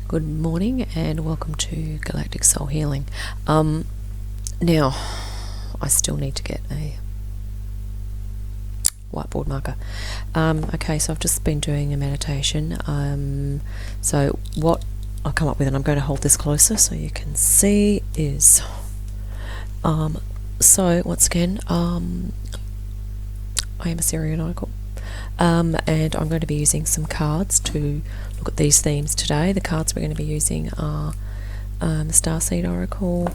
Good morning and welcome to Galactic Soul Healing. Now, I still need to get a whiteboard marker. Okay, so I've just been doing a meditation. So what I'll come up with, and I'm going to hold this closer so you can see, is so once again, I am a Sirian oracle. And I'm going to be using some cards to look at these themes today. The cards we're going to be using are the Starseed Oracle,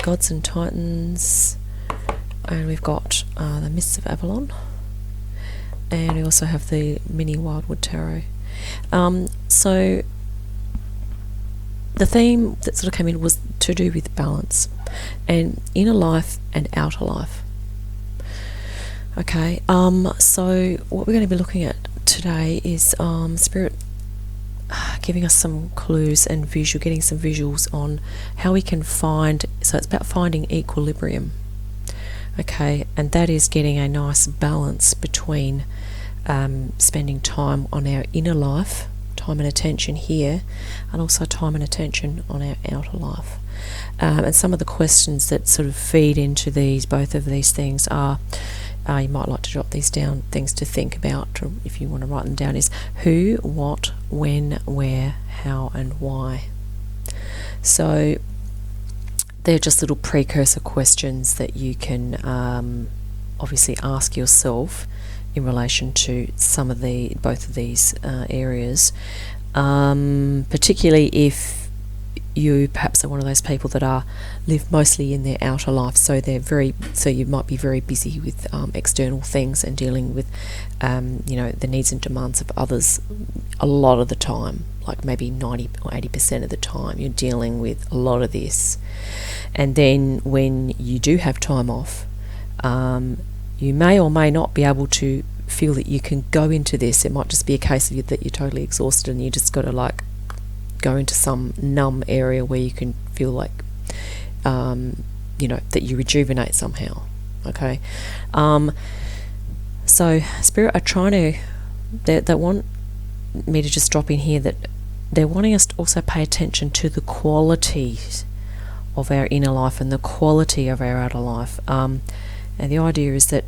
Gods and Titans, and we've got the Mists of Avalon, and we also have the Mini Wildwood Tarot. So the theme that sort of came in was to do with balance and inner life and outer life. Okay, so what we're going to be looking at today is Spirit giving us some clues and getting some visuals on how we can find, so it's about finding equilibrium. Okay, and that is getting a nice balance between spending time on our inner life, time and attention here, and also time and attention on our outer life. And some of the questions that sort of feed into both of these things are, you might like to jot these down, things to think about, or if you want to write them down, is who, what, when, where, how, and why. So they're just little precursor questions that you can obviously ask yourself in relation to both of these areas, particularly if you perhaps are one of those people that live mostly in their outer life, so you might be very busy with external things and dealing with the needs and demands of others a lot of the time, like maybe 90 or 80% of the time you're dealing with a lot of this. And then when you do have time off, you may or may not be able to feel that you can go into this. It might just be a case of that you're totally exhausted and you just got to go into some numb area where you can feel like that you rejuvenate somehow. Okay, so Spirit are trying to, they want me to just drop in here that they're wanting us to also pay attention to the qualities of our inner life and the quality of our outer life, and the idea is that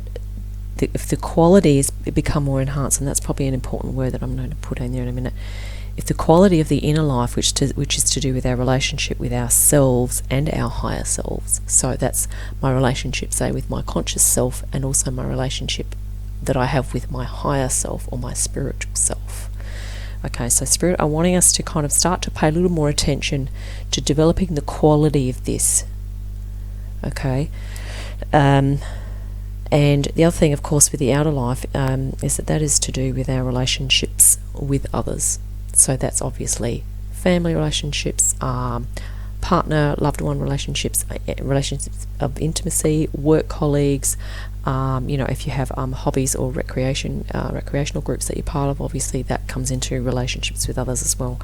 if the qualities become more enhanced, and that's probably an important word that I'm going to put in there in a minute, if the quality of the inner life, which is to do with our relationship with ourselves and our higher selves, so that's my relationship, say, with my conscious self, and also my relationship that I have with my higher self or my spiritual self. Okay, so Spirit are wanting us to kind of start to pay a little more attention to developing the quality of this. Okay, and the other thing, of course, with the outer life is that is to do with our relationships with others. So that's obviously family relationships, partner, loved one relationships, relationships of intimacy, work colleagues, if you have hobbies or recreational groups that you're part of, obviously that comes into relationships with others as well.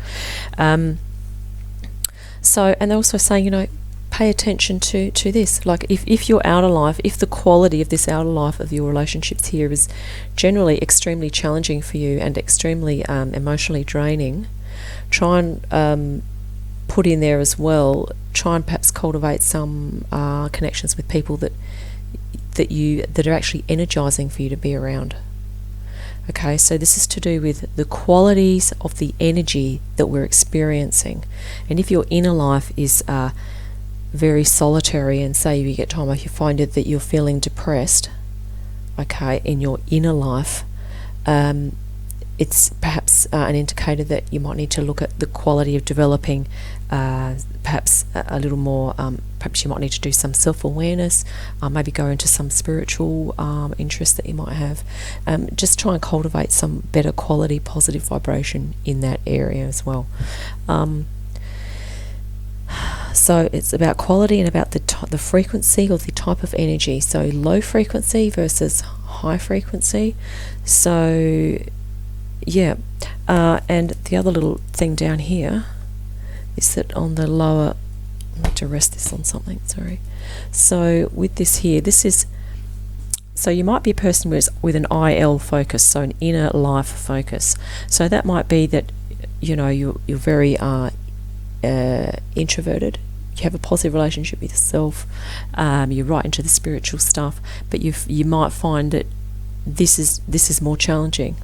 So, and they're also saying, pay attention to this. Like if your outer life, if the quality of this outer life of your relationships here is generally extremely challenging for you and extremely emotionally draining, try and put in there as well, try and perhaps cultivate some connections with people that are actually energizing for you to be around. Okay, so this is to do with the qualities of the energy that we're experiencing. And if your inner life is very solitary, and say you get time off, you find it that you're feeling depressed, okay, in your inner life, it's perhaps an indicator that you might need to look at the quality of developing perhaps a little more, perhaps you might need to do some self-awareness, maybe go into some spiritual interest that you might have. Just try and cultivate some better quality positive vibration in that area as well. So it's about quality and about the frequency or the type of energy. So low frequency versus high frequency. So yeah, and the other little thing down here is that on the lower, I need to rest this on something, sorry. So with this here, so you might be a person with an IL focus, so an inner life focus. So that might be that you're very introverted. You have a positive relationship with yourself. You're right into the spiritual stuff, but you might find that this is more challenging.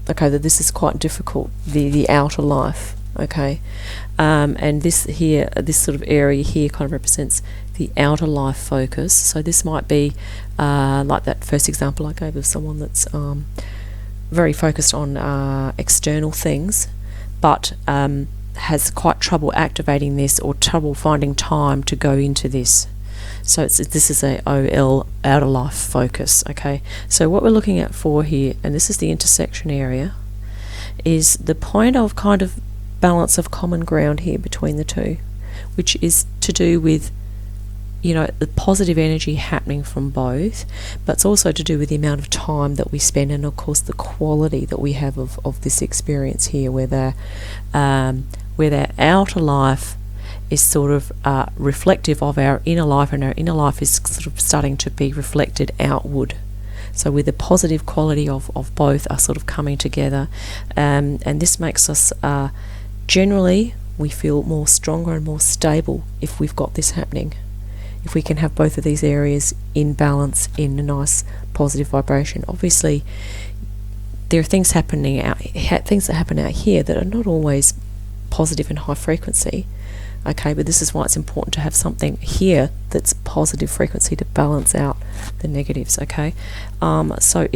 Okay, that this is quite difficult. The outer life. Okay, and this sort of area here kind of represents the outer life focus. So this might be like that first example I gave of someone that's very focused on external things, but has quite trouble activating this or trouble finding time to go into this. So this is a OL, outer life focus. Okay, so what we're looking at for here, and this is the intersection area, is the point of kind of balance of common ground here between the two, which is to do with the positive energy happening from both, but it's also to do with the amount of time that we spend, and of course the quality that we have of this experience here, where their outer life is sort of reflective of our inner life, and our inner life is sort of starting to be reflected outward. So with the positive quality of both are sort of coming together, and this makes us generally, we feel more stronger and more stable if we've got this happening. If we can have both of these areas in balance, in a nice positive vibration. Obviously, there are things that happen out here that are not always positive and high frequency. Okay, but this is why it's important to have something here that's positive frequency to balance out the negatives. Okay, so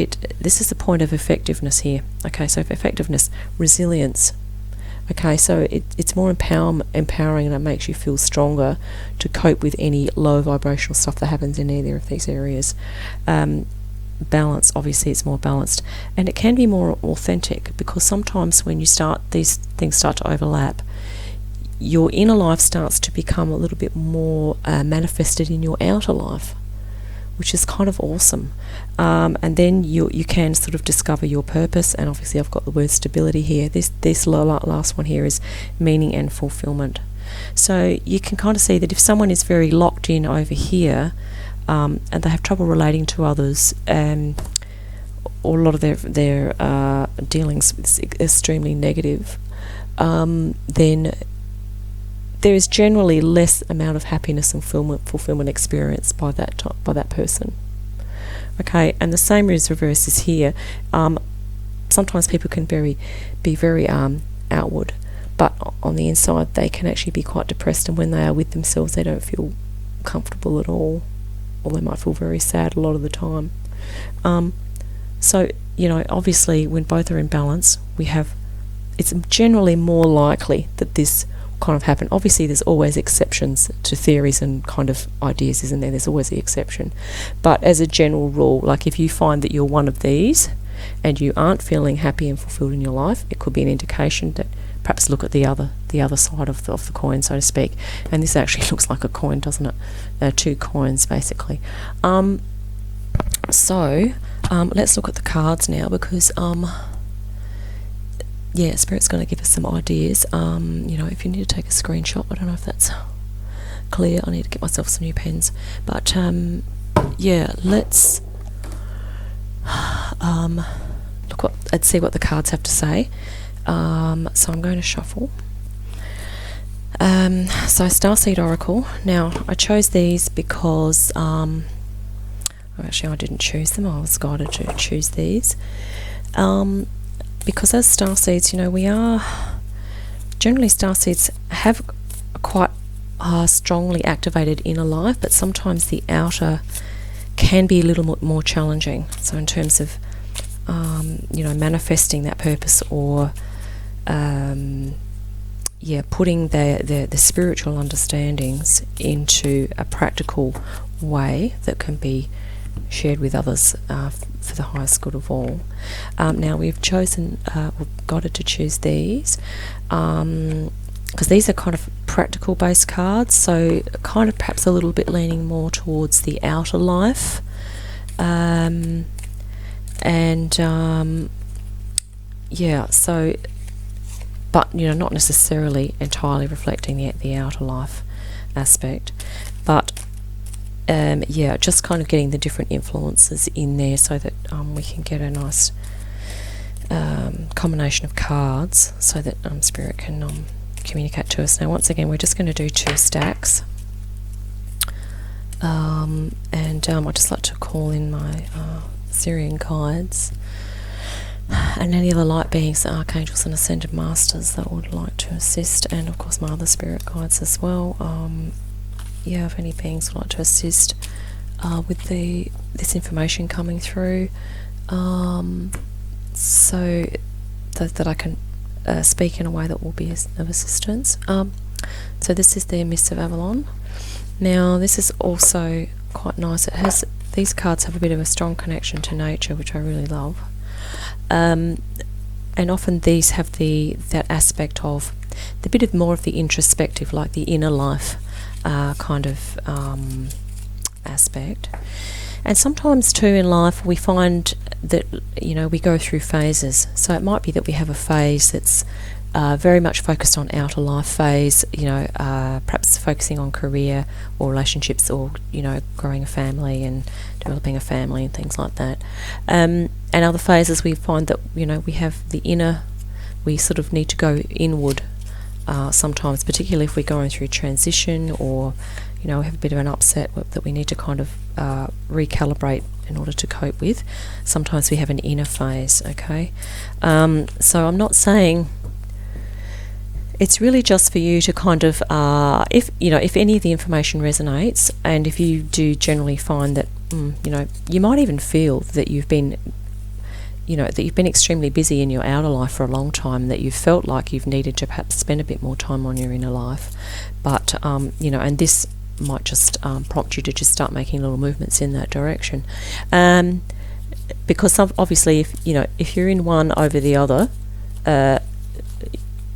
this is the point of effectiveness here. Okay, so for effectiveness, resilience. Okay, so it's more empowering, and it makes you feel stronger to cope with any low vibrational stuff that happens in either of these areas. Balance, obviously it's more balanced, and it can be more authentic, because sometimes when these things start to overlap, your inner life starts to become a little bit more manifested in your outer life, which is kind of awesome. And then you can sort of discover your purpose, and obviously I've got the word stability here. This last one here is meaning and fulfillment. So you can kind of see that if someone is very locked in over here, and they have trouble relating to others, or a lot of their dealings is extremely negative, then there is generally less amount of happiness and fulfillment experienced by that person. Okay, and the same is reverses here. Sometimes people can be very outward, but on the inside they can actually be quite depressed, and when they are with themselves they don't feel comfortable at all, or they might feel very sad a lot of the time. So obviously when both are in balance, it's generally more likely that this kind of happen. Obviously there's always exceptions to theories and kind of ideas, isn't there? There's always the exception, but as a general rule, like if you find that you're one of these and you aren't feeling happy and fulfilled in your life, it could be an indication that perhaps look at the other side of the coin, so to speak. And this actually looks like a coin, doesn't it? Two coins basically. So let's look at the cards now, because Spirit's going to give us some ideas. If you need to take a screenshot, I don't know if that's clear. I need to get myself some new pens. But let's let's see what the cards have to say. So I'm going to shuffle. So Starseed Oracle. Now I chose these because actually I didn't choose them. I was guided to choose these. Because as starseeds, we are generally, starseeds have a quite strongly activated inner life, but sometimes the outer can be a little more challenging. So in terms of manifesting that purpose, or putting the spiritual understandings into a practical way that can be shared with others for the highest good of all. Now we've chosen, we've got it to choose these, because these are kind of practical based cards, so kind of perhaps a little bit leaning more towards the outer life, but not necessarily entirely reflecting the outer life aspect, but just kind of getting the different influences in there, so that we can get a nice combination of cards so that Spirit can communicate to us. Now, once again, we're just going to do 2 stacks. And I'd just like to call in my Sirian guides and any other light beings, the archangels and ascended masters that would like to assist, and of course my other spirit guides as well. If any beings would like to assist with this information coming through, so that I can speak in a way that will be of assistance. So this is the Mists of Avalon. Now this is also quite nice. These cards have a bit of a strong connection to nature, which I really love. And often these have that aspect of the bit of more of the introspective, like the inner life kind of aspect. And sometimes too in life we find that we go through phases. So it might be that we have a phase that's very much focused on outer life phase, perhaps focusing on career or relationships, or growing a family and developing a family and things like that. And other phases we find that we have the inner, we sort of need to go inward sometimes, particularly if we're going through transition, or we have a bit of an upset that we need to kind of recalibrate in order to cope with. Sometimes we have an inner phase. Okay, so I'm not saying. It's really just for you to kind of, if any of the information resonates, and if you do generally find that, you might even feel that you've been extremely busy in your outer life for a long time, that you've felt like you've needed to perhaps spend a bit more time on your inner life, but and this might just prompt you to just start making little movements in that direction, because obviously if you're in one over the other,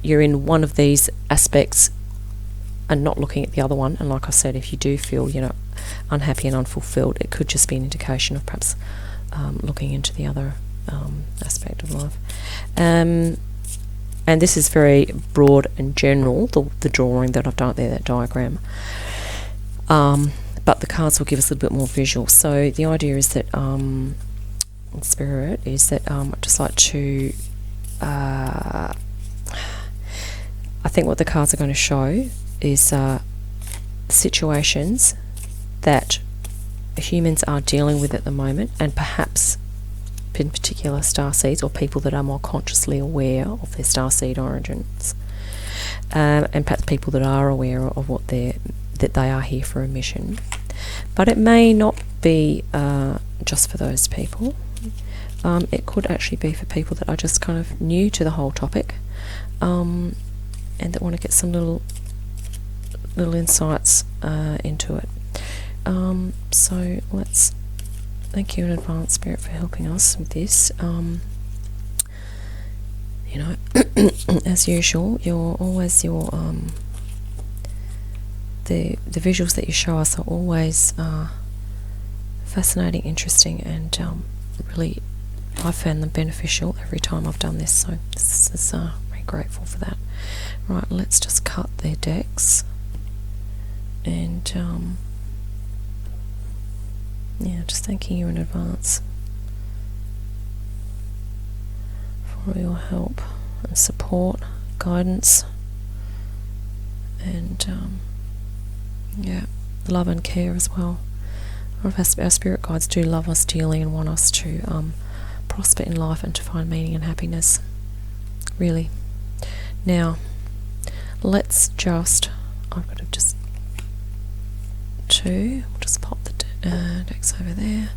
you're in one of these aspects and not looking at the other one. And like I said, if you do feel unhappy and unfulfilled, it could just be an indication of perhaps looking into the other aspect of life. And this is very broad and general, the drawing that I've done there, that diagram, but the cards will give us a little bit more visual. So the idea is that Spirit is that I'd just like to I think what the cards are going to show is situations that humans are dealing with at the moment, and perhaps in particular starseeds or people that are more consciously aware of their starseed origins, and perhaps people that are aware of that they are here for a mission. But it may not be just for those people. It could actually be for people that are just kind of new to the whole topic, and that want to get some little insights into it. So let's thank you in advance, Spirit, for helping us with this. As usual, the visuals that you show us are always fascinating, interesting, and really I found them beneficial every time I've done this. So this is very grateful for that. Right, let's just cut their decks, and just thanking you in advance for all your help and support, guidance, and love and care as well. Our spirit guides do love us dearly and want us to prosper in life and to find meaning and happiness, really. Now let's just, I've got to just we'll just pop the decks over there.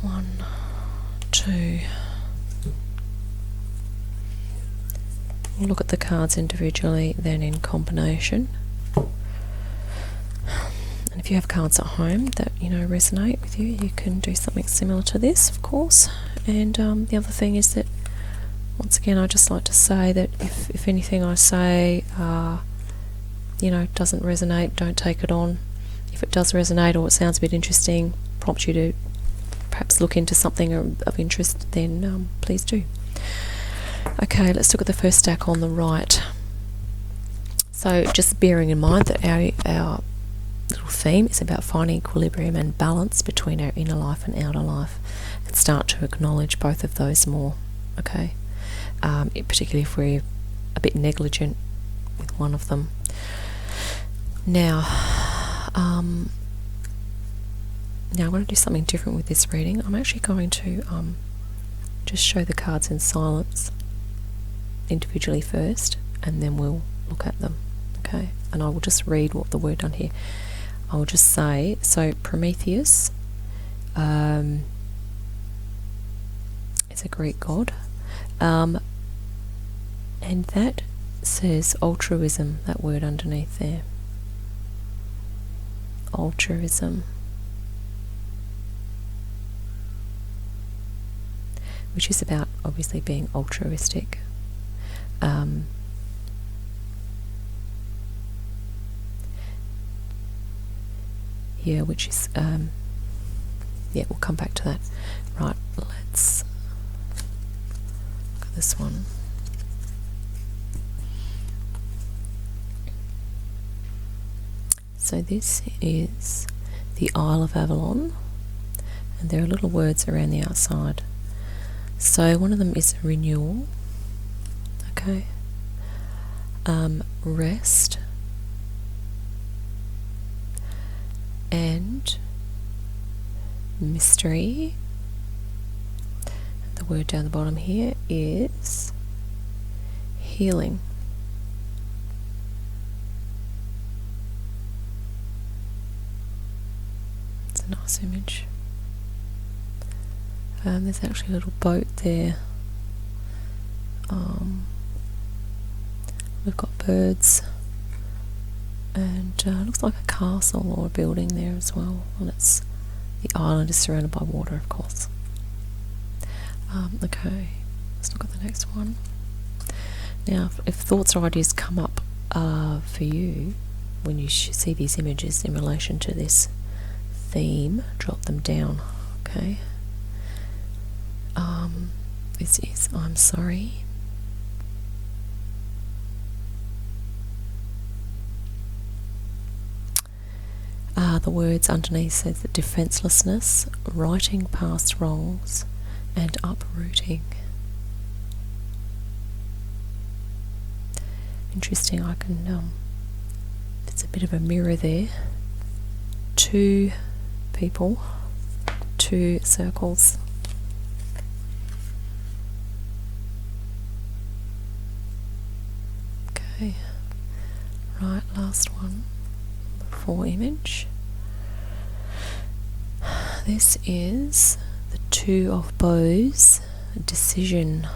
1, 2. We'll look at the cards individually, then in combination. And if you have cards at home that resonate with you, you can do something similar to this, of course. And the other thing is that, once again, I just like to say that if anything I say doesn't resonate, don't take it on. If it does resonate or it sounds a bit interesting, prompt you to perhaps look into something of interest, then please do. Okay, let's look at the first stack on the right. So just bearing in mind that our little theme is about finding equilibrium and balance between our inner life and outer life, and start to acknowledge both of those more. okay? Particularly if we're a bit negligent with one of them. Now I'm going to do something different with this reading. I'm actually going to just show the cards in silence individually first, and then we'll look at them, okay? And I will just read what the word done here. I will just say, so Prometheus is a Greek god, and that says altruism, that word underneath there. Altruism, which is about obviously being altruistic. Yeah, which is yeah, we'll come back to that. Right, let's look at this one. So this is the Isle of Avalon, and there are little words around the outside. So one of them is renewal, okay, rest, and mystery. And the word down the bottom here is healing. It's a nice image. There's actually a little boat there. We've got birds, and looks like a castle or a building there as well. And it's, the island is surrounded by water, of course. Okay, let's look at the next one. Now, if thoughts or ideas come up for you when you see these images in relation to this theme, drop them down, okay? This is I'm sorry. The words underneath says that defenselessness, righting past wrongs, and uprooting. Interesting. I can there's a bit of a mirror there. Two people, two circles. Okay, right, last one, 4 image. This is the Two of Bows, decision.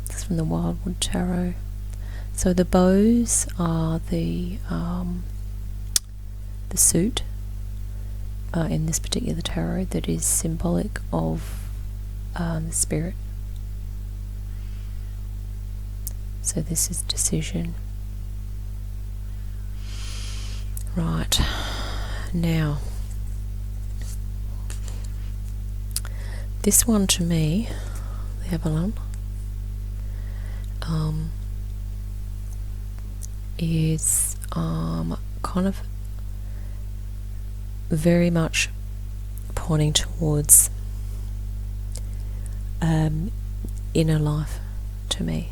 This is from the Wildwood Tarot. So the bows are the suit in this particular tarot that is symbolic of the spirit. So this is decision. Right, now this one to me, the Avalon, is kind of very much pointing towards inner life to me,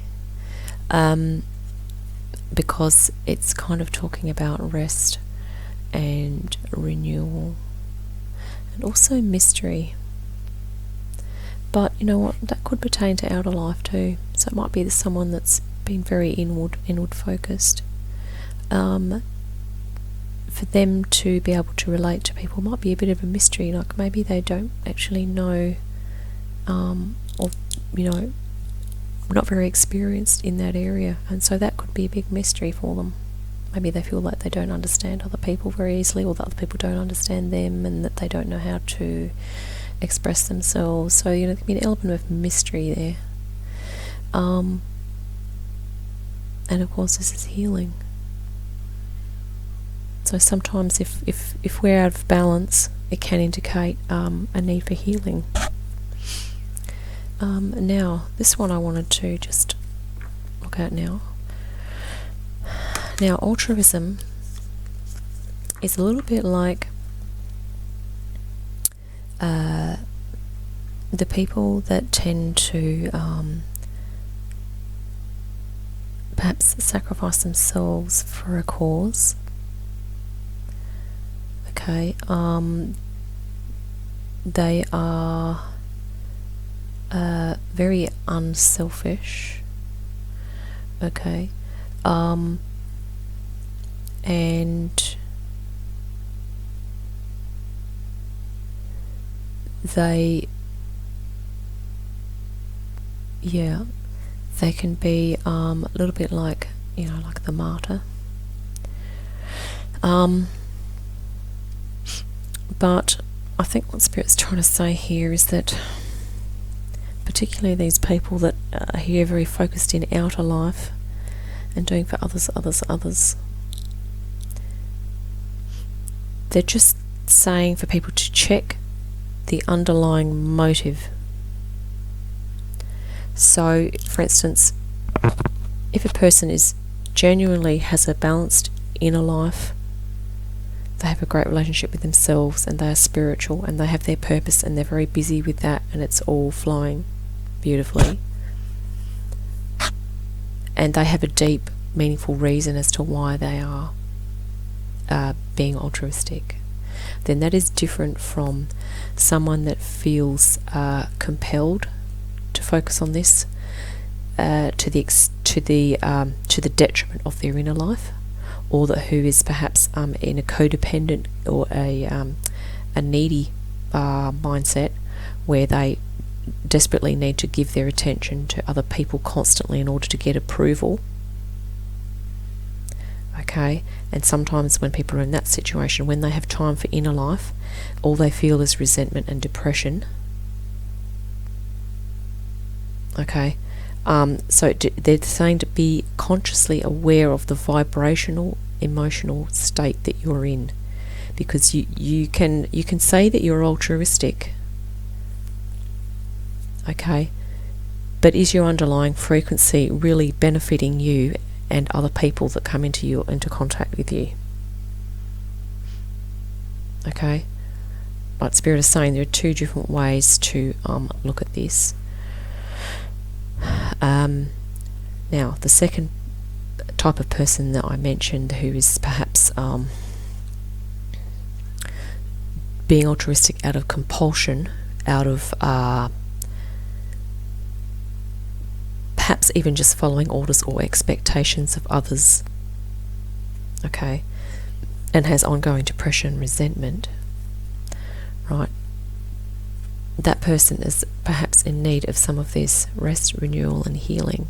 because it's kind of talking about rest and renewal and also mystery. But you know what, that could pertain to outer life too. So it might be someone that's been very inward focused. For them to be able to relate to people might be a bit of a mystery, like maybe they don't actually know, or you know, not very experienced in that area, and so that could be a big mystery for them. Maybe they feel like they don't understand other people very easily, or that other people don't understand them, and that they don't know how to express themselves. So you know, there can be an element of mystery there. And of course this is healing. So sometimes if we're out of balance, it can indicate a need for healing. Now this one I wanted to just look at now. Now altruism is a little bit like the people that tend to perhaps sacrifice themselves for a cause, okay, they are very unselfish, okay, and they can be a little bit like, like the martyr. But I think what Spirit's trying to say here is that particularly these people that are here very focused in outer life and doing for others, they're just saying for people to check the underlying motive. So, for instance, if a person genuinely has a balanced inner life, they have a great relationship with themselves and they are spiritual and they have their purpose and they're very busy with that and it's all flowing beautifully, and they have a deep, meaningful reason as to why they are being altruistic, then that is different from someone that feels compelled to focus on this to the detriment of their inner life, or who is perhaps in a codependent or a needy mindset where they desperately need to give their attention to other people constantly in order to get approval. Okay, and sometimes when people are in that situation, when they have time for inner life, all they feel is resentment and depression. Okay, so they're saying to be consciously aware of the vibrational, emotional state that you're in, because you can say that you're altruistic. Okay, but is your underlying frequency really benefiting you and other people that come into contact with you? Okay, like Spirit is saying, there are two different ways to look at this. Now, the second type of person that I mentioned, who is perhaps being altruistic out of compulsion, out of perhaps even just following orders or expectations of others, okay, and has ongoing depression and resentment, right? That person is perhaps in need of some of this rest, renewal and healing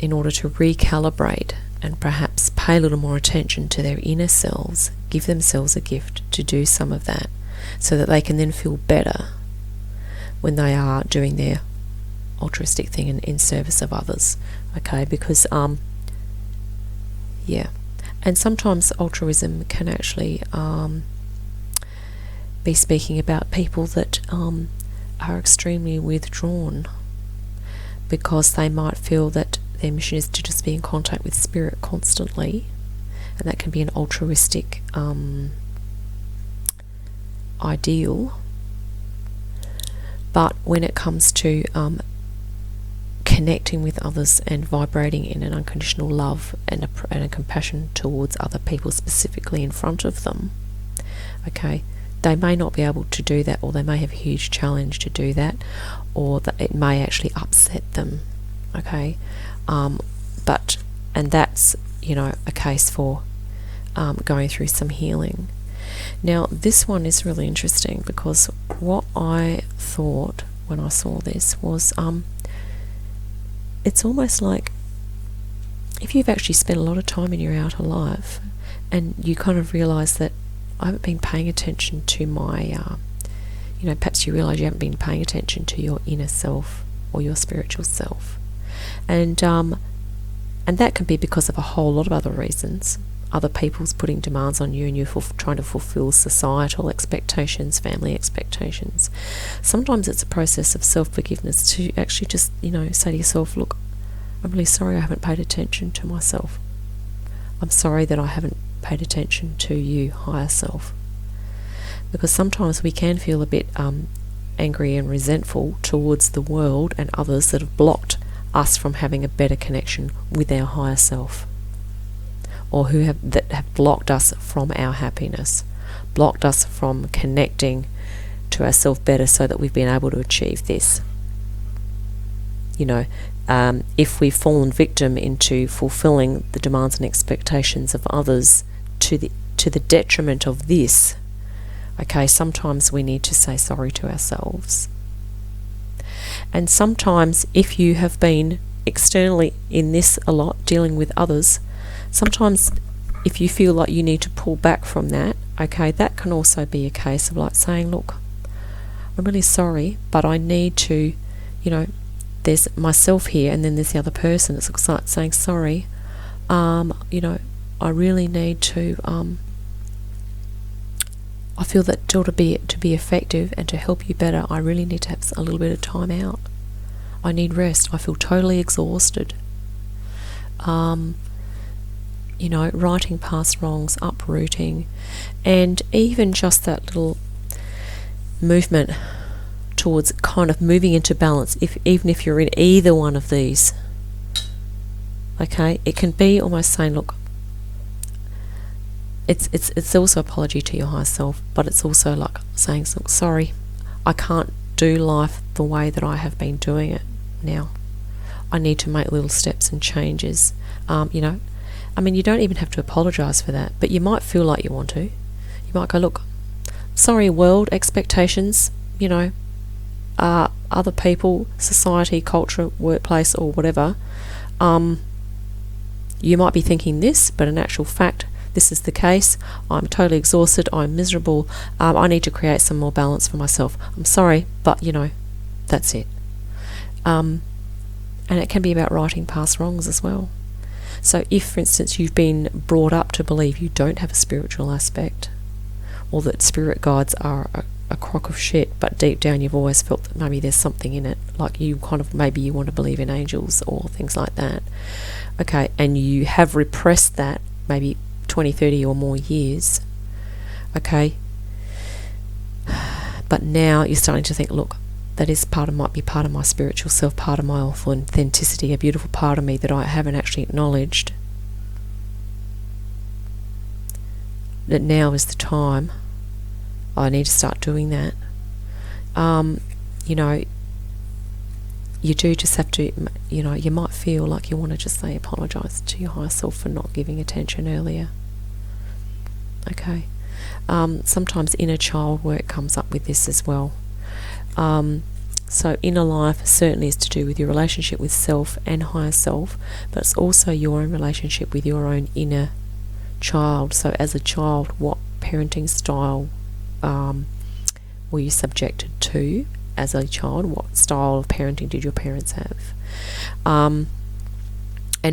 in order to recalibrate and perhaps pay a little more attention to their inner selves, give themselves a gift to do some of that so that they can then feel better when they are doing their altruistic thing in service of others. Okay, because and sometimes altruism can actually be speaking about people that are extremely withdrawn because they might feel that their mission is to just be in contact with Spirit constantly, and that can be an altruistic ideal. But when it comes to connecting with others and vibrating in an unconditional love and a compassion towards other people, specifically in front of them, okay, they may not be able to do that, or they may have a huge challenge to do that, or that it may actually upset them. Okay, and that's a case for going through some healing. Now, this one is really interesting because what I thought when I saw this was it's almost like if you've actually spent a lot of time in your outer life and you kind of realise that I haven't been paying attention to my, perhaps you realise you haven't been paying attention to your inner self or your spiritual self. And that can be because of a whole lot of other reasons. Other people's putting demands on you and you're trying to fulfill societal expectations, family expectations. Sometimes it's a process of self-forgiveness to actually just, say to yourself, look, I'm really sorry I haven't paid attention to myself. I'm sorry that I haven't paid attention to you, higher self. Because sometimes we can feel a bit angry and resentful towards the world and others that have blocked us from having a better connection with our higher self, or that have blocked us from our happiness, blocked us from connecting to ourselves better so that we've been able to achieve this. If we've fallen victim into fulfilling the demands and expectations of others to the detriment of this, okay, sometimes we need to say sorry to ourselves. And sometimes if you have been externally in this a lot, dealing with others, sometimes if you feel like you need to pull back from that, okay, that can also be a case of like saying, look, I'm really sorry, but I need to, there's myself here and then there's the other person. It's like saying, sorry, I really need to, I feel that to be effective and to help you better, I really need to have a little bit of time out. I need rest. I feel totally exhausted. Righting past wrongs, uprooting, and even just that little movement towards kind of moving into balance, even if you're in either one of these. Okay, it can be almost saying, look, it's also apology to your higher self, but it's also like saying, look, sorry, I can't do life the way that I have been doing it now. I need to make little steps and changes. You don't even have to apologise for that, but you might feel like you want to. You might go, look, sorry world, expectations, other people, society, culture, workplace, or whatever. You might be thinking this, but in actual fact, this is the case. I'm totally exhausted. I'm miserable. I need to create some more balance for myself. I'm sorry, but that's it. And it can be about righting past wrongs as well. So if, for instance, you've been brought up to believe you don't have a spiritual aspect, or that spirit guides are a crock of shit, but deep down you've always felt that maybe there's something in it, like maybe you want to believe in angels or things like that. Okay, and you have repressed that maybe 20, 30 or more years. Okay, but now you're starting to think, look, that might be part of my spiritual self, part of my authenticity, a beautiful part of me that I haven't actually acknowledged. That now is the time I need to start doing that. You do just have to, you might feel like you want to just say apologise to your higher self for not giving attention earlier. Okay. Sometimes inner child work comes up with this as well. So inner life certainly is to do with your relationship with self and higher self, but it's also your own relationship with your own inner child. So as a child, what parenting style were you subjected to as a child? What style of parenting did your parents have? And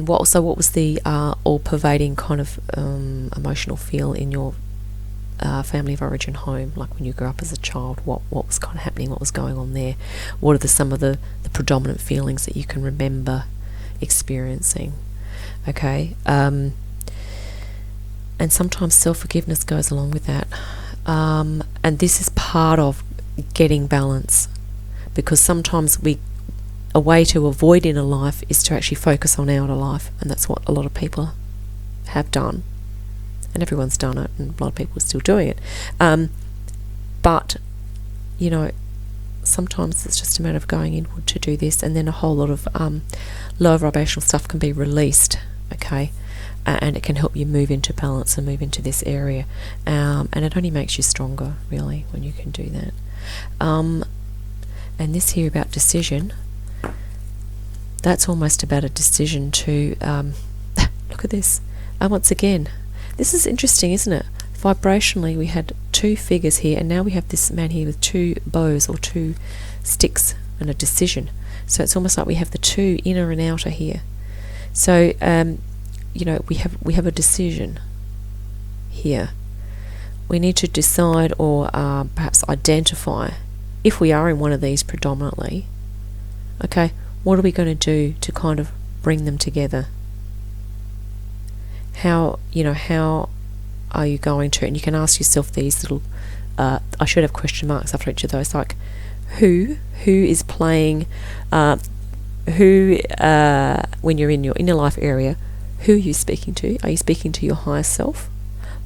what was the all-pervading kind of emotional feel in your family of origin home, like when you grew up as a child? What was kind of happening? What was going on there? What are some of the predominant feelings that you can remember experiencing? Okay, and sometimes self-forgiveness goes along with that, and this is part of getting balance, because sometimes a way to avoid inner life is to actually focus on outer life, and that's what a lot of people have done. And everyone's done it, and a lot of people are still doing it. But, sometimes it's just a matter of going inward to do this, and then a whole lot of low vibrational stuff can be released, okay? And it can help you move into balance and move into this area. And it only makes you stronger, really, when you can do that. And this here about decision, that's almost about a decision to... look at this. Once again... This is interesting, isn't it? Vibrationally, we had two figures here, and now we have this man here with two bows or two sticks and a decision. So it's almost like we have the two inner and outer here. So, we have a decision here. We need to decide or perhaps identify, if we are in one of these predominantly, okay, what are we going to do to kind of bring them together? How are you going to, and you can ask yourself these little, I should have question marks after each of those, like, who is playing, who, when you're in your inner life area, who are you speaking to? Are you speaking to your higher self,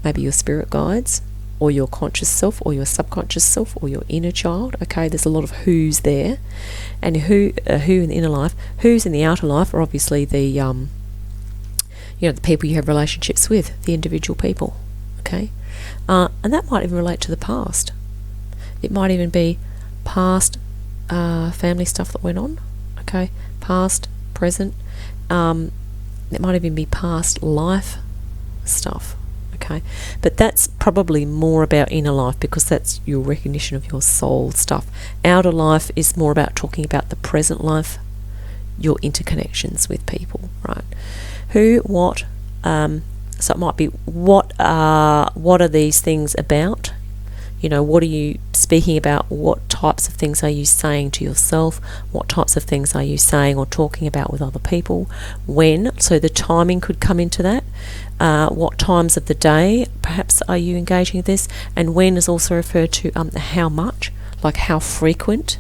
maybe your spirit guides, or your conscious self, or your subconscious self, or your inner child? Okay, there's a lot of who's there, and who in the inner life. Who's in the outer life are obviously the the people you have relationships with, the individual people. Okay, and that might even relate to the past. It might even be past family stuff that went on. Okay, past, present. It might even be past life stuff. Okay, but that's probably more about inner life, because that's your recognition of your soul stuff. Outer life is more about talking about the present life, your interconnections with people, right? Who, what, so it might be what are these things about? What are you speaking about? What types of things are you saying to yourself? What types of things are you saying or talking about with other people? When? So the timing could come into that. What times of the day perhaps are you engaging with this? And when is also referred to how much, like how frequent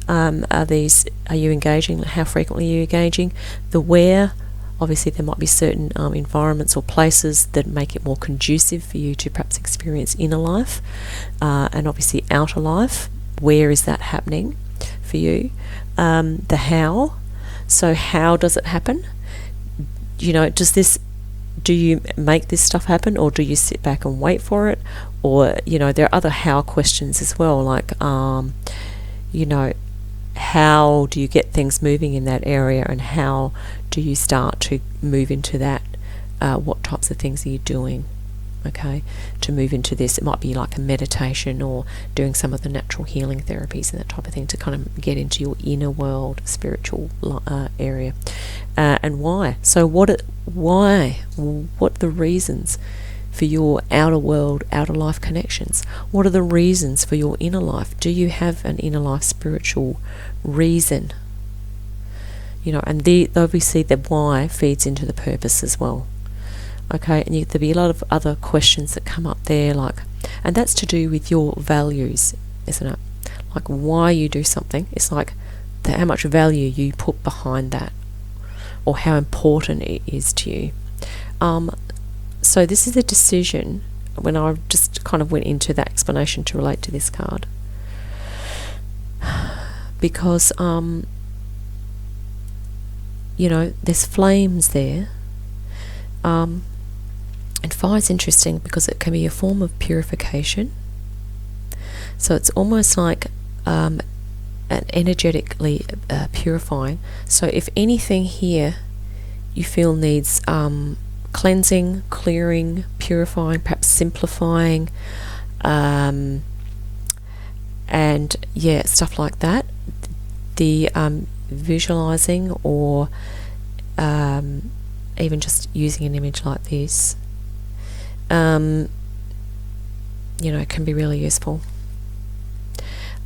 are you engaging? How frequently are you engaging? The where. Obviously, there might be certain environments or places that make it more conducive for you to perhaps experience inner life, and obviously outer life. Where is that happening for you? The how. So how does it happen? Do you make this stuff happen, or do you sit back and wait for it? Or, there are other how questions as well, like, how do you get things moving in that area, and how do you start to move into that? What types of things are you doing, okay, to move into this? It might be like a meditation, or doing some of the natural healing therapies and that type of thing, to kind of get into your inner world, spiritual area. And why? So what are the reasons for your outer world, outer life connections? What are the reasons for your inner life? Do you have an inner life spiritual reason? And obviously the why feeds into the purpose as well. Okay, and there'll be a lot of other questions that come up there, and that's to do with your values, isn't it? Like why you do something. It's like how much value you put behind that, or how important it is to you. So this is a decision. When I just kind of went into that explanation to relate to this card, because there's flames there, and fire is interesting because it can be a form of purification. So it's almost like energetically purifying. So if anything here you feel needs cleansing, clearing, purifying, perhaps simplifying, and stuff like that, the visualizing, or even just using an image like this, can be really useful.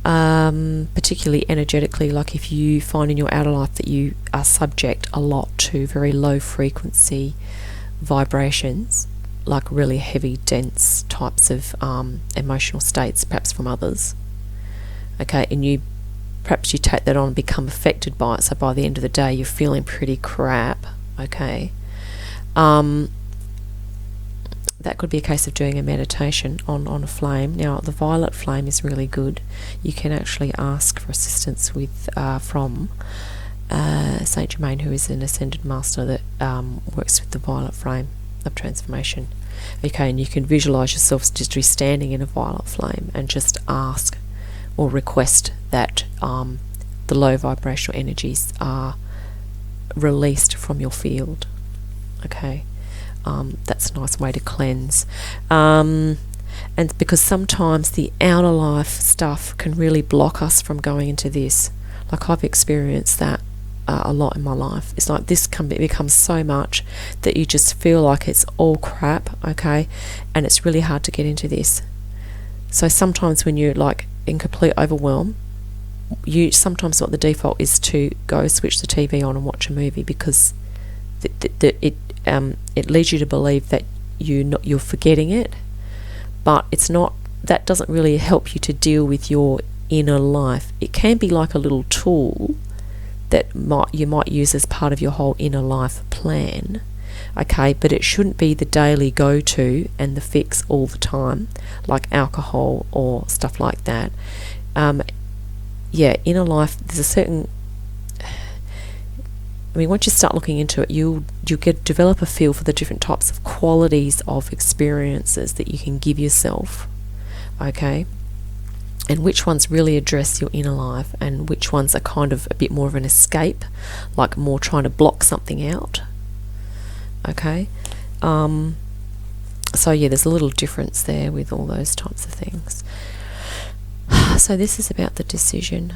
Particularly energetically, like if you find in your outer life that you are subject a lot to very low frequency vibrations, like really heavy, dense types of emotional states, perhaps from others. Okay, and perhaps you take that on and become affected by it, so by the end of the day you're feeling pretty crap. Okay, that could be a case of doing a meditation on a flame. Now the violet flame is really good. You can actually ask for assistance with from Saint Germain, who is an ascended master that works with the violet flame of transformation. Okay, and you can visualize yourself just standing in a violet flame and just ask or request that the low vibrational energies are released from your field. Okay, that's a nice way to cleanse. And because sometimes the outer life stuff can really block us from going into this. Like I've experienced that a lot in my life. It's like this becomes so much that you just feel like it's all crap, okay, and it's really hard to get into this. So sometimes when you're like in complete overwhelm, sometimes what the default is to go switch the TV on and watch a movie, because it leads you to believe that you're forgetting it, but it's not. That doesn't really help you to deal with your inner life. It can be like a little tool that you might use as part of your whole inner life plan. Okay, but it shouldn't be the daily go-to and the fix all the time, like alcohol or stuff like that. Inner life, there's a certain... once you start looking into it, you'll develop a feel for the different types of qualities of experiences that you can give yourself, okay? And which ones really address your inner life, and which ones are kind of a bit more of an escape, like more trying to block something out, okay? So yeah, there's a little difference there with all those types of things. So this is about the decision,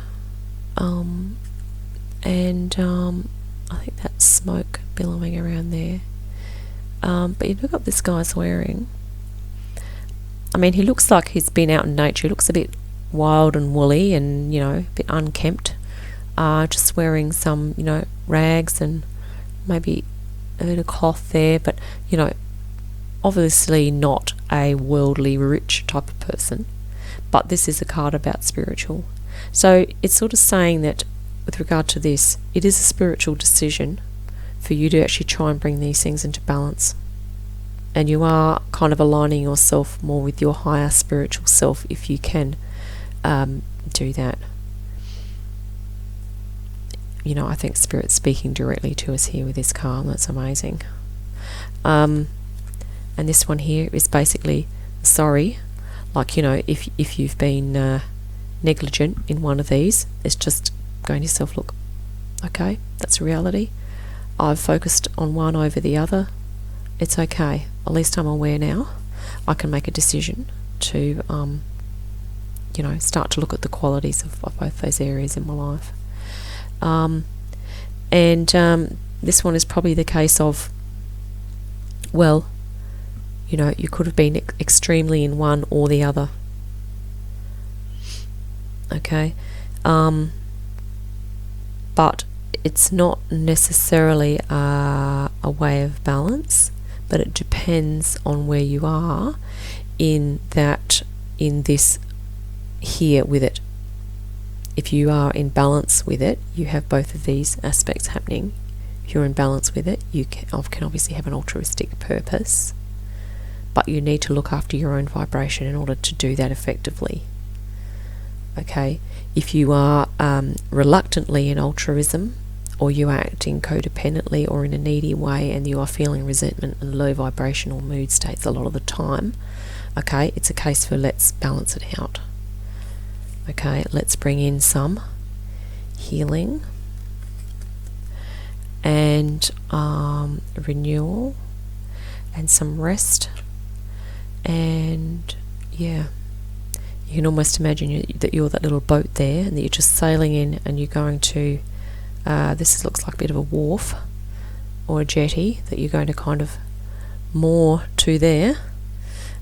I think that's smoke billowing around there. But you look at this guy's wearing. He looks like he's been out in nature. He looks a bit wild and woolly and, a bit unkempt. Just wearing some, rags and maybe a bit of cloth there. But, obviously not a worldly rich type of person. But this is a card about spiritual. So it's sort of saying that with regard to this, it is a spiritual decision for you to actually try and bring these things into balance. And you are kind of aligning yourself more with your higher spiritual self if you can do that. I think Spirit's speaking directly to us here with this card. That's amazing. And this one here is basically sorry. Like, if you've been negligent in one of these, it's just going to yourself, look, okay, that's reality. I've focused on one over the other. It's okay. At least I'm aware now. I can make a decision to, start to look at the qualities of both those areas in my life. This one is probably the case of, well, you could have been extremely in one or the other. Okay. But it's not necessarily a way of balance, but it depends on where you are in this here with it. If you are in balance with it, you have both of these aspects happening. If you're in balance with it, you can obviously have an altruistic purpose, but you need to look after your own vibration in order to do that effectively. Okay, if you are reluctantly in altruism, or you are acting codependently or in a needy way, and you are feeling resentment and low vibrational mood states a lot of the time, okay, it's a case for let's balance it out. Okay, let's bring in some healing and renewal and some rest, and yeah. You can almost imagine that you're that little boat there, and that you're just sailing in, and you're going to, this looks like a bit of a wharf or a jetty that you're going to kind of moor to there,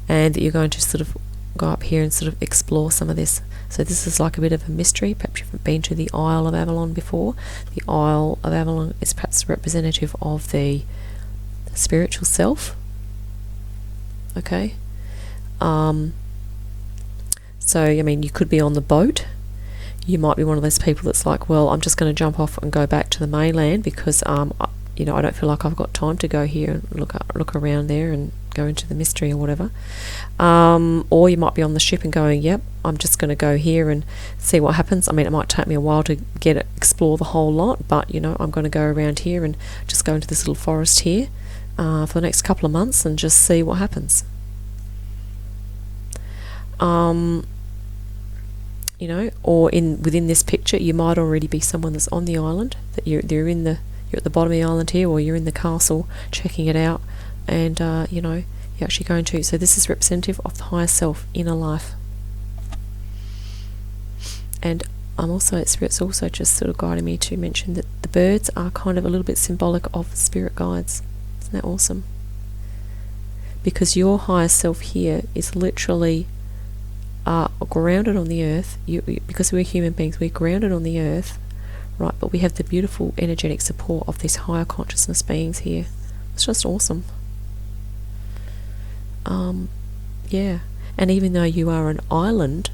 and that you're going to sort of go up here and sort of explore some of this. So this is like a bit of a mystery. Perhaps you haven't been to the Isle of Avalon before. The Isle of Avalon is perhaps representative of the spiritual self. Okay. So, you could be on the boat. You might be one of those people that's like, well, I'm just going to jump off and go back to the mainland because, I don't feel like I've got time to go here and look around there and go into the mystery or whatever. Or you might be on the ship and going, yep, I'm just going to go here and see what happens. It might take me a while to explore the whole lot, but, I'm going to go around here and just go into this little forest here for the next couple of months and just see what happens. Or within this picture, you might already be someone that's on the island, that you're at the bottom of the island here, or you're in the castle checking it out, and you're actually going to. So this is representative of the higher self, inner life. And Spirit's also just sort of guiding me to mention that the birds are kind of a little bit symbolic of spirit guides. Isn't that awesome? Because your higher self here is literally grounded on the earth. Because we're human beings, we're grounded on the earth, right? But we have the beautiful energetic support of these higher consciousness beings here. It's just awesome. Yeah. And even though you are an island,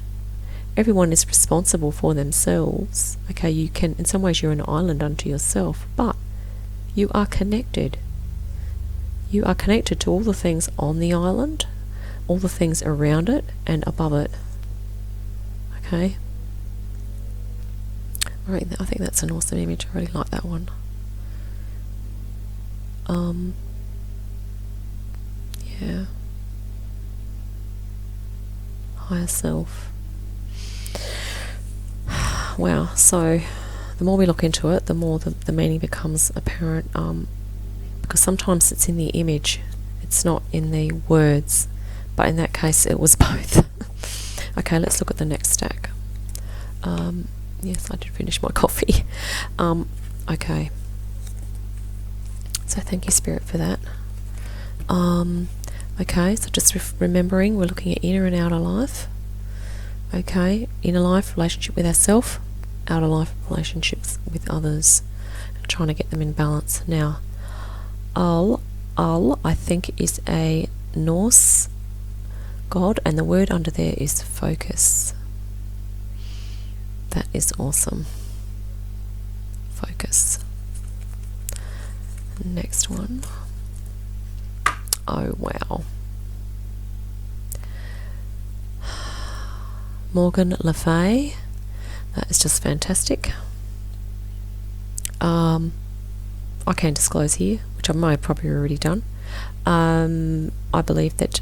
everyone is responsible for themselves. Okay, you can, in some ways you're an island unto yourself, but you are connected. You are connected to all the things on the island, all the things around it and above it. Okay. Alright, I think that's an awesome image. I really like that one. Yeah. Higher self. Wow, so the more we look into it, the more the meaning becomes apparent, because sometimes it's in the image, it's not in the words, but in that case it was both. Okay, let's look at the next stack. Yes, I did finish my coffee. Okay, so thank you, Spirit, for that. Okay, so just remembering we're looking at inner and outer life. Okay, inner life, relationship with ourselves, outer life, relationships with others, and trying to get them in balance. Now, Ul, I think, is a Norse god, and the word under there is focus. That is awesome. Focus. Next one. Oh, wow. Morgan Le Fay. That is just fantastic. I can disclose here, which I might have probably already done. I believe that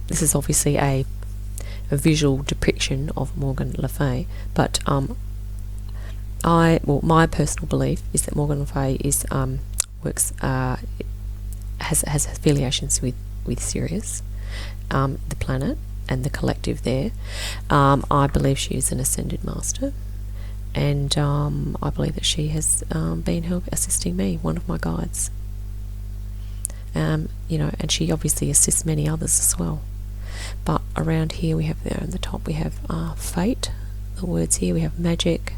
this is obviously a visual depiction of Morgan Le Fay, but my personal belief is that Morgan Le Fay is has affiliations with Sirius, the planet, and the collective there. I believe she is an ascended master, and I believe that she has been assisting me, one of my guides. And she obviously assists many others as well. But around here we have there on the top we have fate. The words here we have magic,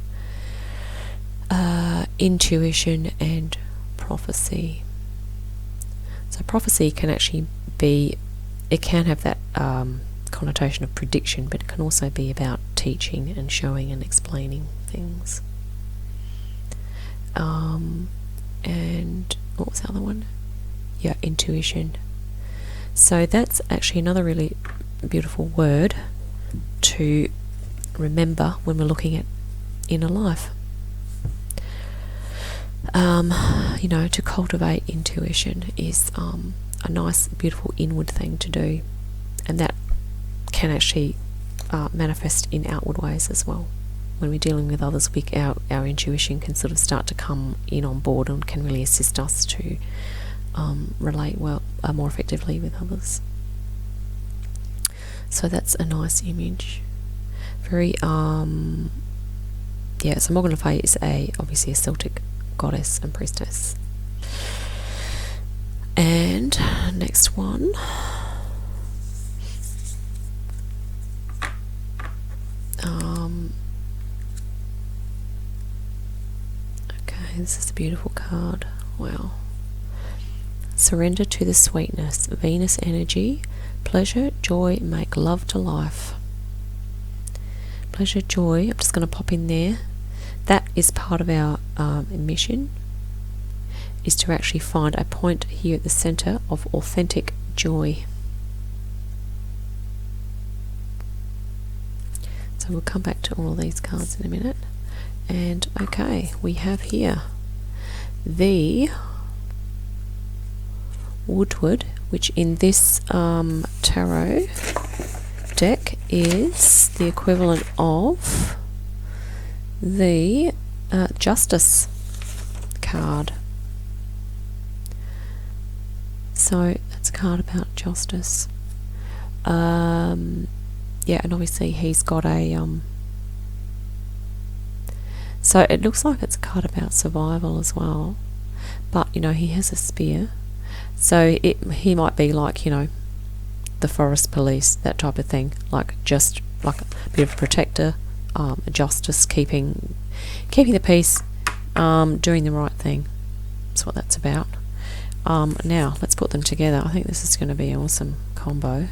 intuition, and prophecy. So prophecy can actually be, it can have that connotation of prediction, but it can also be about teaching and showing and explaining things. And what was the other one? Yeah, intuition. So that's actually another really beautiful word to remember when we're looking at inner life. To cultivate intuition is a nice, beautiful inward thing to do, and that can actually manifest in outward ways as well. When we're dealing with others, our intuition can sort of start to come in on board and can really assist us to relate more effectively with others. So that's a nice image. Very so Morgan Le Fay is obviously a Celtic goddess and priestess. And next one. Okay, this is a beautiful card. Wow. Surrender to the sweetness. Venus energy. Pleasure, joy, make love to life. Pleasure, joy. I'm just going to pop in there. That is part of our mission, is to actually find a point here at the center of authentic joy. So we'll come back to all of these cards in a minute. And okay, we have here the Woodward, which in this tarot deck is the equivalent of the Justice card. So that's a card about justice. And obviously he's got a so it looks like it's a card about survival as well, but he has a spear, so he might be like the forest police, that type of thing, just like a bit of a protector, justice, keeping the peace, doing the right thing. That's what that's about. Now let's put them together. I think this is going to be an awesome combo.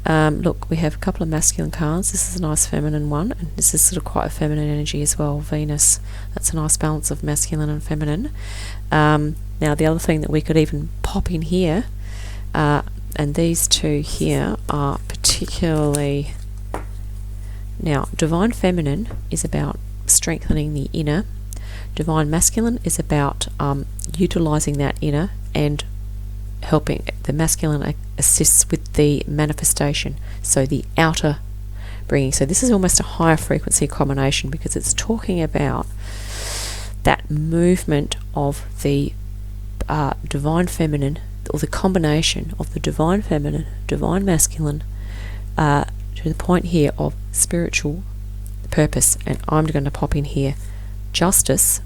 look, we have a couple of masculine cards. This is a nice feminine one, and this is sort of quite a feminine energy as well. Venus, that's a nice balance of masculine and feminine. Now the other thing that we could even pop in here, and these two here are particularly, now divine feminine is about strengthening the inner. Divine masculine is about utilizing that inner and helping. The masculine assists with the manifestation, so the outer bringing. So this is almost a higher frequency combination, because it's talking about that movement of the divine feminine, or the combination of the divine feminine, divine masculine, to the point here of spiritual purpose. And I'm going to pop in here justice.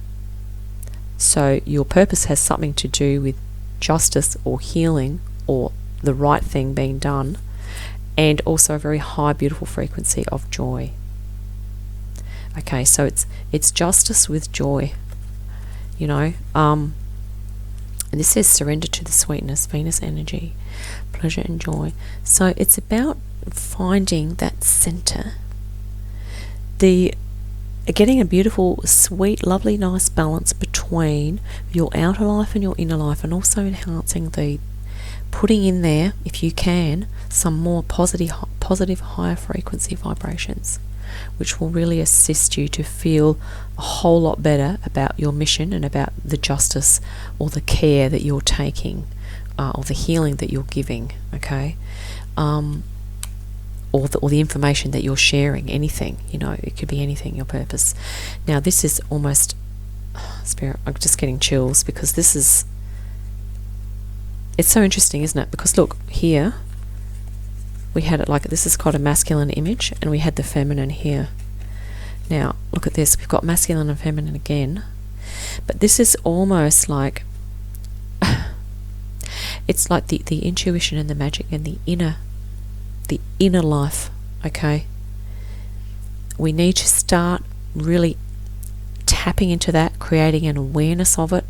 So your purpose has something to do with justice or healing or the right thing being done, and also a very high beautiful frequency of joy. Okay, so it's justice with joy, you know. And this says surrender to the sweetness, Venus energy, pleasure and joy. So it's about finding that center, getting a beautiful, sweet, lovely, nice balance between your outer life and your inner life, and also enhancing putting in there, if you can, some more positive higher frequency vibrations, which will really assist you to feel a whole lot better about your mission and about the justice or the care that you're taking, or the healing that you're giving, okay? Or the information that you're sharing, anything, you know, it could be anything, your purpose. Now this is almost, Spirit, I'm just getting chills, because it's so interesting, isn't it? Because look, here, we had it like, this is quite a masculine image, and we had the feminine here. Now, look at this, we've got masculine and feminine again, but this is almost like, it's like the intuition and the magic and the inner life, okay? We need to start really tapping into that, creating an awareness of it,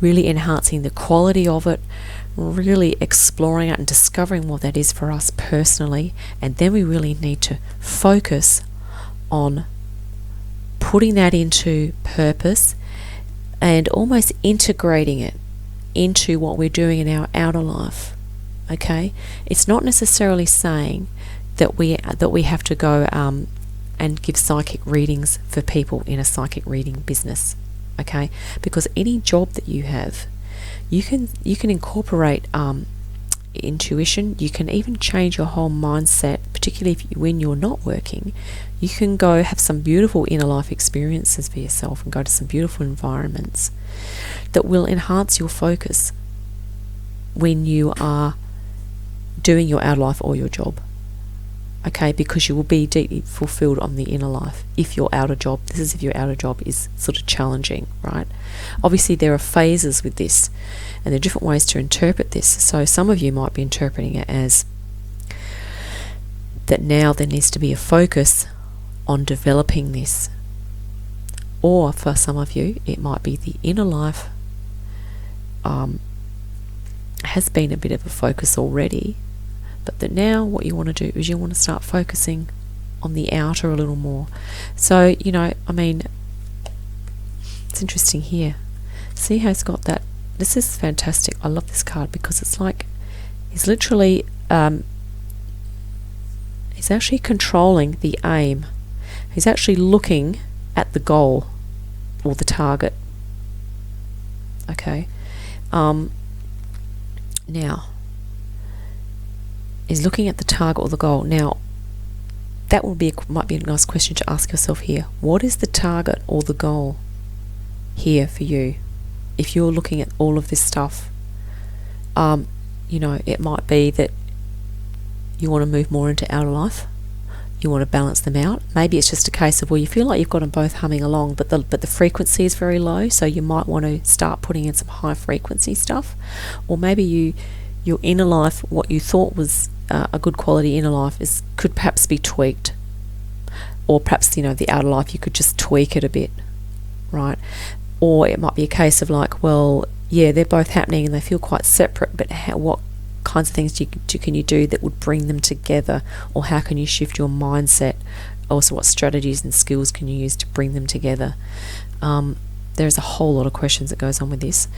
really enhancing the quality of it, really exploring it and discovering what that is for us personally. And then we really need to focus on putting that into purpose and almost integrating it into what we're doing in our outer life. Okay, it's not necessarily saying that we have to go and give psychic readings for people in a psychic reading business. Okay, because any job that you have, you can incorporate intuition. You can even change your whole mindset, particularly when you're not working. You can go have some beautiful inner life experiences for yourself and go to some beautiful environments that will enhance your focus when you are doing your outer life or your job. Okay, because you will be deeply fulfilled on the inner life if your outer job is sort of challenging, right? Obviously there are phases with this, and there are different ways to interpret this. So some of you might be interpreting it as that now there needs to be a focus on developing this, or for some of you it might be the inner life has been a bit of a focus already, but that now what you want to do is you want to start focusing on the outer a little more. So, you know, I mean, it's interesting here. See how it's got that? This is fantastic. I love this card because it's like he's literally he's actually controlling the aim. He's actually looking at the goal or the target. Okay. Now, is looking at the target or the goal. Now, that might be a nice question to ask yourself here. What is the target or the goal here for you? If you're looking at all of this stuff, you know, it might be that you want to move more into outer life. You want to balance them out. Maybe it's just a case of, well, you feel like you've got them both humming along, but the frequency is very low, so you might want to start putting in some high frequency stuff. Or maybe your inner life, what you thought was a good quality inner life, could perhaps be tweaked. Or perhaps, you know, the outer life, you could just tweak it a bit, right? Or it might be a case of like, well, yeah, they're both happening and they feel quite separate, but what kinds of things can you do that would bring them together, or how can you shift your mindset? Also, what strategies and skills can you use to bring them together? There's a whole lot of questions that goes on with this,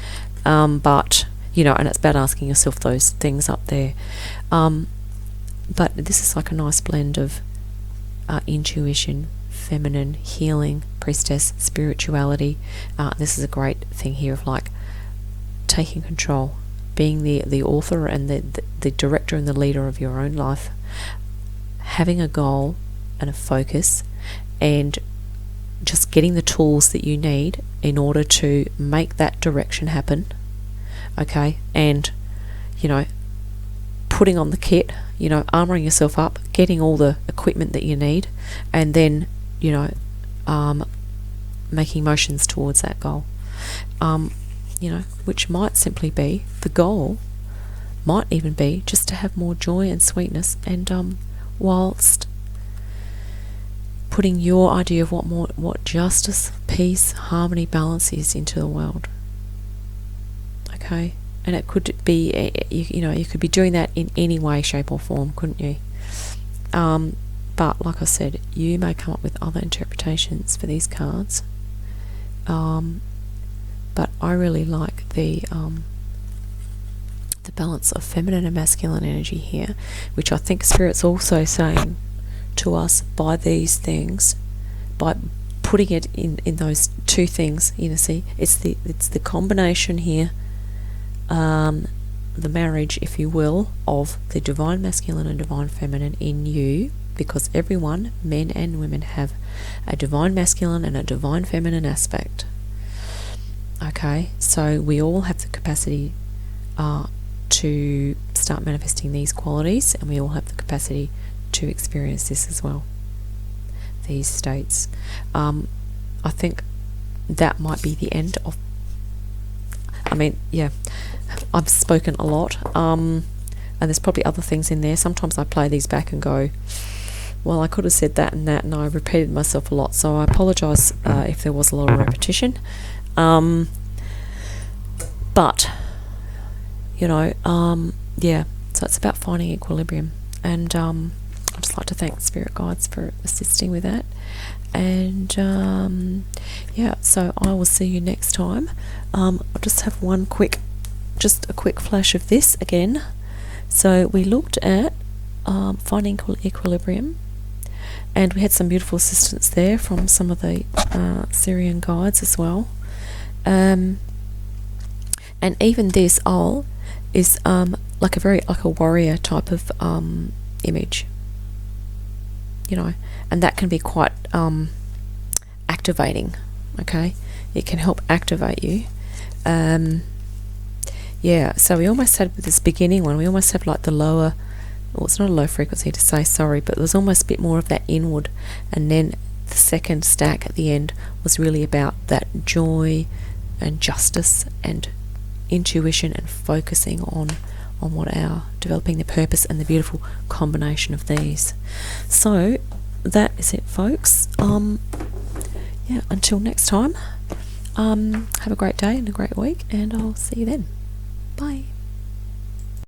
but and it's about asking yourself those things up there. But this is like a nice blend of intuition, feminine, healing, priestess, spirituality. This is a great thing here of like taking control, being the author and the director and the leader of your own life, having a goal and a focus, and just getting the tools that you need in order to make that direction happen. Okay, and putting on the kit, armoring yourself up, getting all the equipment that you need, and then making motions towards that goal. Which might simply be, the goal might even be just to have more joy and sweetness, and whilst putting your idea of what justice, peace, harmony, balance is into the world. Okay, and it could be you could be doing that in any way, shape or form, couldn't you? But like I said, you may come up with other interpretations for these cards. But I really like the balance of feminine and masculine energy here, which I think Spirit's also saying to us by these things, by putting it in those two things. See, it's the combination here, the marriage, if you will, of the divine masculine and divine feminine in you, because everyone, men and women, have a divine masculine and a divine feminine aspect. Okay, so we all have the capacity to start manifesting these qualities, and we all have the capacity to experience this as well, these states. I think that might be the end of, I've spoken a lot, and there's probably other things in there. Sometimes I play these back and go, well, I could have said that, and I repeated myself a lot, so I apologise if there was a lot of repetition. But so it's about finding equilibrium, and I'd just like to thank Spirit Guides for assisting with that. And so I will see you next time. I'll just have a quick flash of this again. So we looked at finding equilibrium, and we had some beautiful assistance there from some of the Sirian guides as well. And even this owl is like a warrior type of image, and that can be quite activating. Okay, it can help activate you. So we almost had with this beginning one, we almost have like the lower, well, it's not a low frequency to say, sorry, but there's almost a bit more of that inward, and then the second stack at the end was really about that joy and justice and intuition and focusing on what our developing the purpose and the beautiful combination of these. So that is it, folks. Until next time, have a great day and a great week, and I'll see you then. Bye.